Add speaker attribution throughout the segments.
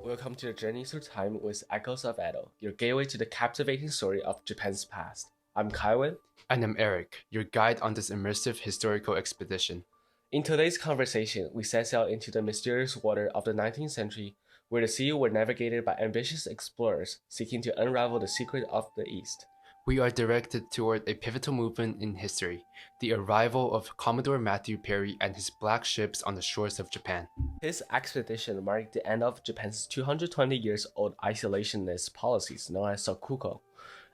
Speaker 1: Welcome to the Journey Through Time with Echoes of Edo, your gateway to the captivating story of Japan's past. I'm Kaiwen.
Speaker 2: And I'm Eric, your guide on this immersive historical expedition.
Speaker 1: In today's conversation, we set sail into the mysterious water of the 19th century, where the seas were navigated by ambitious explorers seeking to unravel the secret of the East.
Speaker 2: We are directed toward a pivotal movement in history, the arrival of Commodore Matthew Perry and his black ships on the shores of Japan.
Speaker 1: His expedition marked the end of Japan's 220 years old isolationist policies known as Sakuko,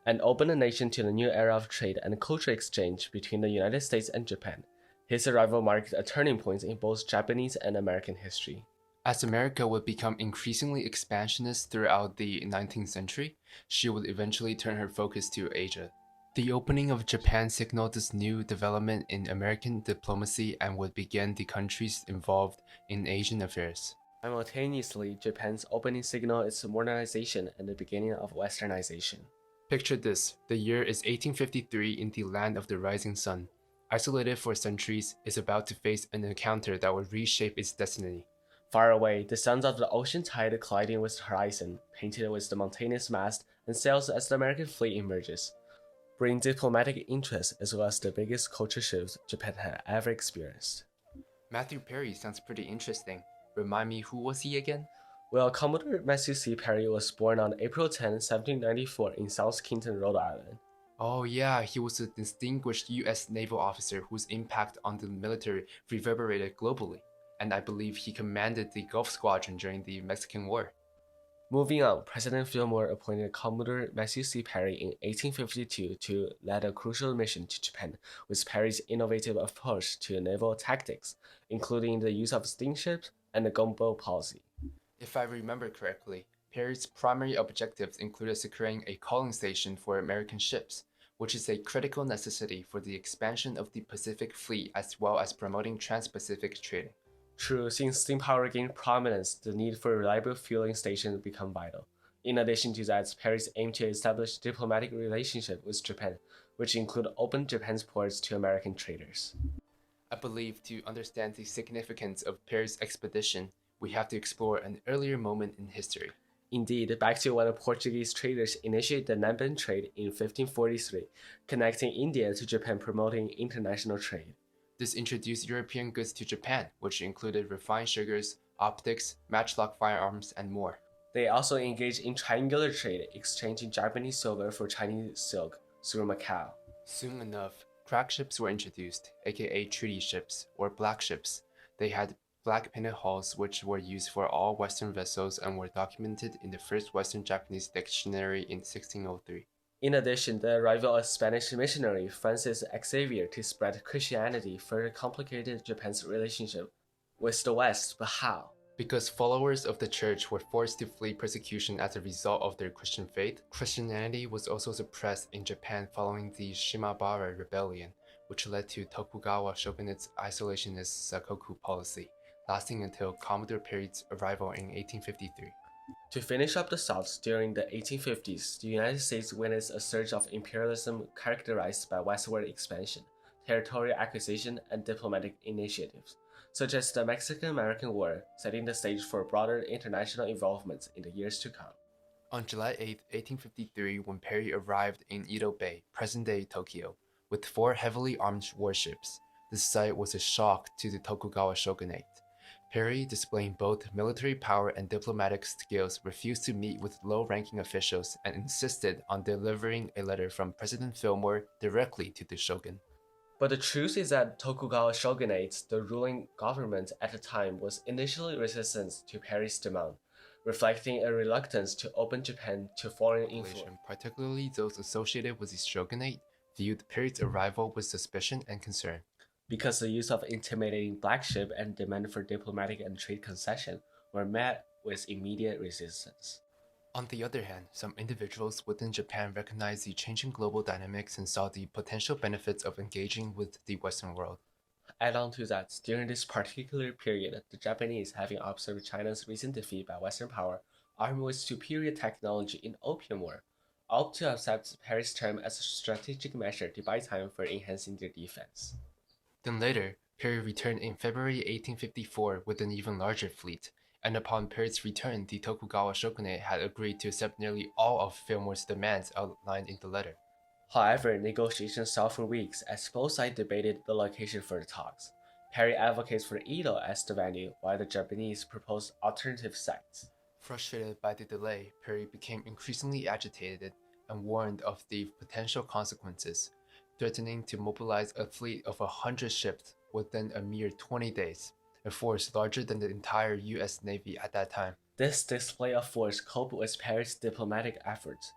Speaker 1: and opened the nation to the new era of trade and cultural exchange between the United States and Japan. His arrival marked a turning point in both Japanese and American history.
Speaker 2: As America would become increasingly expansionist throughout the 19th century, she would eventually turn her focus to Asia. The opening of Japan signaled this new development in American diplomacy and would begin the countries involved in Asian affairs.
Speaker 1: Simultaneously, Japan's opening signaled its modernization and the beginning of westernization.
Speaker 2: Picture this, the year is 1853 in the land of the rising sun. Isolated for centuries, is about to face an encounter that will reshape its destiny.
Speaker 1: Far away, the suns of the ocean tide colliding with the horizon, painted with the mountainous mast and sails as the American fleet emerges, bring diplomatic interest as well as the biggest culture shifts Japan had ever experienced.
Speaker 2: Matthew Perry sounds pretty interesting. Remind me, who was he again?
Speaker 1: Well, Commodore Matthew C. Perry was born on April 10, 1794 in South Kington, Rhode Island.
Speaker 2: Oh yeah, he was a distinguished US naval officer whose impact on the military reverberated globally, and I believe he commanded the Gulf Squadron during the Mexican War.
Speaker 1: Moving on, President Fillmore appointed Commodore Matthew C. Perry in 1852 to lead a crucial mission to Japan with Perry's innovative approach to naval tactics, including the use of steamships and the gunboat policy.
Speaker 2: If I remember correctly, Perry's primary objectives included securing a coaling station for American ships, which is a critical necessity for the expansion of the Pacific Fleet as well as promoting trans-Pacific trading.
Speaker 1: True, since steam power gained prominence, the need for reliable fueling stations became vital. In addition to that, Perry's aim to establish diplomatic relationship with Japan, which include open Japan's ports to American traders.
Speaker 2: I believe to understand the significance of Perry's expedition, we have to explore an earlier moment in history.
Speaker 1: Indeed, back to when the Portuguese traders initiated the Namban trade in 1543, connecting India to Japan promoting international trade.
Speaker 2: This introduced European goods to Japan, which included refined sugars, optics, matchlock firearms, and more.
Speaker 1: They also engaged in triangular trade, exchanging Japanese silver for Chinese silk through Macau.
Speaker 2: Soon enough, crack ships were introduced, aka treaty ships, or black ships. They had black painted hulls which were used for all Western vessels and were documented in the first Western Japanese dictionary in 1603.
Speaker 1: In addition, the arrival of Spanish missionary Francis Xavier to spread Christianity further complicated Japan's relationship with the West, but how?
Speaker 2: Because followers of the church were forced to flee persecution as a result of their Christian faith, Christianity was also suppressed in Japan following the Shimabara Rebellion, which led to Tokugawa shogunate's isolationist Sakoku policy, lasting until Commodore Perry's arrival in 1853.
Speaker 1: To finish up the South, during the 1850s, the United States witnessed a surge of imperialism characterized by westward expansion, territorial acquisition, and diplomatic initiatives, such as the Mexican-American War, setting the stage for broader international involvement in the years to come.
Speaker 2: On July 8, 1853, when Perry arrived in Edo Bay, present-day Tokyo, with 4 heavily armed warships, the sight was a shock to the Tokugawa shogunate. Perry, displaying both military power and diplomatic skills, refused to meet with low-ranking officials and insisted on delivering a letter from President Fillmore directly to the shogun.
Speaker 1: But the truth is that Tokugawa shogunate, the ruling government at the time, was initially resistant to Perry's demand, reflecting a reluctance to open Japan to foreign influence.
Speaker 2: Particularly those associated with the shogunate, viewed Perry's arrival with suspicion and concern.
Speaker 1: Because the use of intimidating black ship and demand for diplomatic and trade concession were met with immediate resistance.
Speaker 2: On the other hand, some individuals within Japan recognized the changing global dynamics and saw the potential benefits of engaging with the Western world.
Speaker 1: Add on to that, during this particular period, the Japanese, having observed China's recent defeat by Western power, armed with superior technology in Opium War, opt to accept Perry's term as a strategic measure to buy time for enhancing their defense.
Speaker 2: Then later, Perry returned in February 1854 with an even larger fleet, and upon Perry's return, the Tokugawa shogunate had agreed to accept nearly all of Fillmore's demands outlined in the letter.
Speaker 1: However, negotiations stalled for weeks as both sides debated the location for the talks. Perry advocates for Edo as the venue, while the Japanese proposed alternative sites.
Speaker 2: Frustrated by the delay, Perry became increasingly agitated and warned of the potential consequences, threatening to mobilize a fleet of 100 ships within a mere 20 days, a force larger than the entire US Navy at that time.
Speaker 1: This display of force coupled with Perry's diplomatic efforts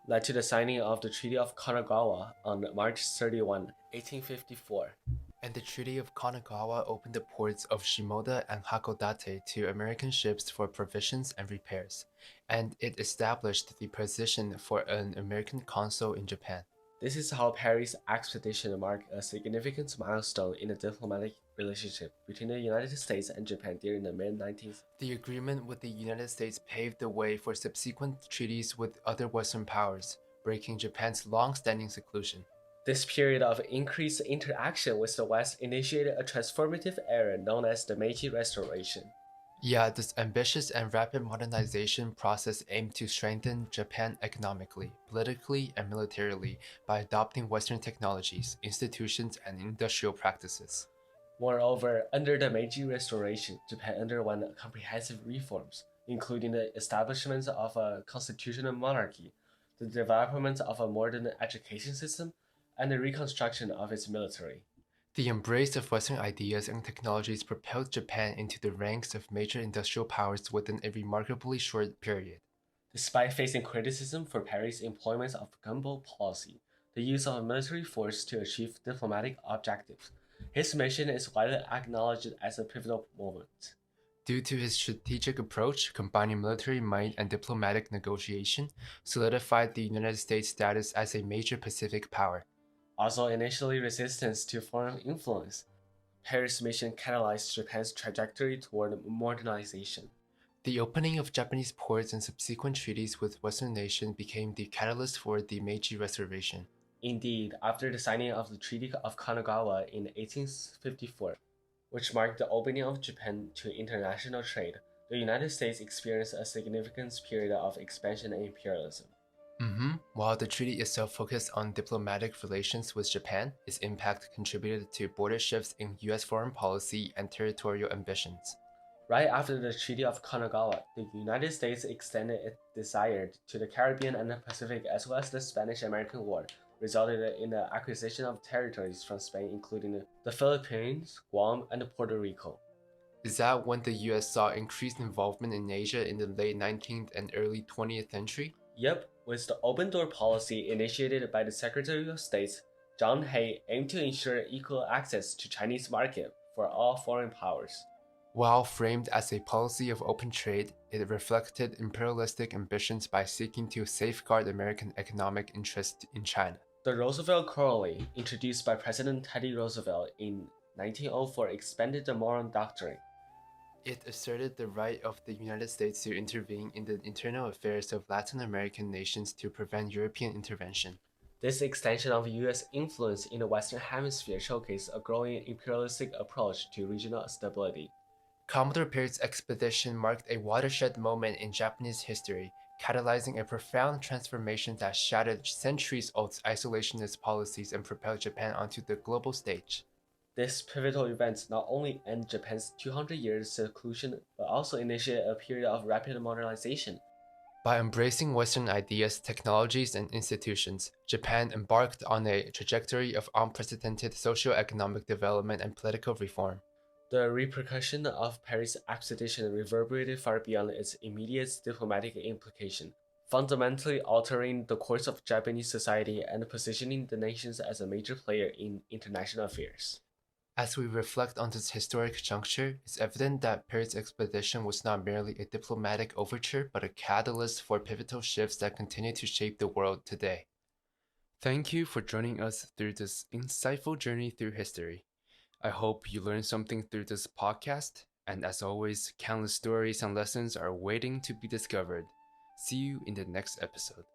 Speaker 1: led to the signing of the Treaty of Kanagawa on March 31, 1854.
Speaker 2: And the Treaty of Kanagawa opened the ports of Shimoda and Hakodate to American ships for provisions and repairs, and it established the position for an American consul in Japan.
Speaker 1: This is how Perry's expedition marked a significant milestone in the diplomatic relationship between the United States and Japan during the mid-19th.
Speaker 2: The agreement with the United States paved the way for subsequent treaties with other Western powers, breaking Japan's long-standing seclusion.
Speaker 1: This period of increased interaction with the West initiated a transformative era known as the Meiji Restoration.
Speaker 2: Yeah, this ambitious and rapid modernization process aimed to strengthen Japan economically, politically, and militarily by adopting Western technologies, institutions, and industrial practices.
Speaker 1: Moreover, under the Meiji Restoration, Japan underwent comprehensive reforms, including the establishment of a constitutional monarchy, the development of a modern education system, and the reconstruction of its military.
Speaker 2: The embrace of Western ideas and technologies propelled Japan into the ranks of major industrial powers within a remarkably short period.
Speaker 1: Despite facing criticism for Perry's employment of gunboat policy, the use of military force to achieve diplomatic objectives, his mission is widely acknowledged as a pivotal moment.
Speaker 2: Due to his strategic approach, combining military might and diplomatic negotiation, solidified the United States' status as a major Pacific power.
Speaker 1: Also initially resistance to foreign influence, Perry's mission catalyzed Japan's trajectory toward modernization.
Speaker 2: The opening of Japanese ports and subsequent treaties with Western nations became the catalyst for the Meiji Restoration.
Speaker 1: Indeed, after the signing of the Treaty of Kanagawa in 1854, which marked the opening of Japan to international trade, the United States experienced a significant period of expansion and imperialism.
Speaker 2: While the treaty itself focused on diplomatic relations with Japan, its impact contributed to border shifts in US foreign policy and territorial ambitions.
Speaker 1: Right after the Treaty of Kanagawa, the United States extended its desire to the Caribbean and the Pacific as well as the Spanish-American War, resulted in the acquisition of territories from Spain including the Philippines, Guam, and Puerto Rico.
Speaker 2: Is that when the US saw increased involvement in Asia in the late 19th and early 20th century?
Speaker 1: Yep, with the open door policy initiated by the Secretary of State, Zhang He aimed to ensure equal access to Chinese market for all foreign powers.
Speaker 2: While framed as a policy of open trade, it reflected imperialistic ambitions by seeking to safeguard American economic interests in China.
Speaker 1: The Roosevelt Corollary, introduced by President Teddy Roosevelt in 1904, expanded the Monroe Doctrine.
Speaker 2: It asserted the right of the United States to intervene in the internal affairs of Latin American nations to prevent European intervention.
Speaker 1: This extension of U.S. influence in the Western Hemisphere showcased a growing imperialistic approach to regional stability.
Speaker 2: Commodore Perry's expedition marked a watershed moment in Japanese history, catalyzing a profound transformation that shattered centuries-old isolationist policies and propelled Japan onto the global stage.
Speaker 1: This pivotal event not only ended Japan's 200-year seclusion, but also initiated a period of rapid modernization.
Speaker 2: By embracing Western ideas, technologies, and institutions, Japan embarked on a trajectory of unprecedented socio-economic development and political reform.
Speaker 1: The repercussion of Perry's expedition reverberated far beyond its immediate diplomatic implication, fundamentally altering the course of Japanese society and positioning the nation as a major player in international affairs.
Speaker 2: As we reflect on this historic juncture, it's evident that Perry's expedition was not merely a diplomatic overture, but a catalyst for pivotal shifts that continue to shape the world today. Thank you for joining us through this insightful journey through history. I hope you learned something through this podcast, and as always, countless stories and lessons are waiting to be discovered. See you in the next episode.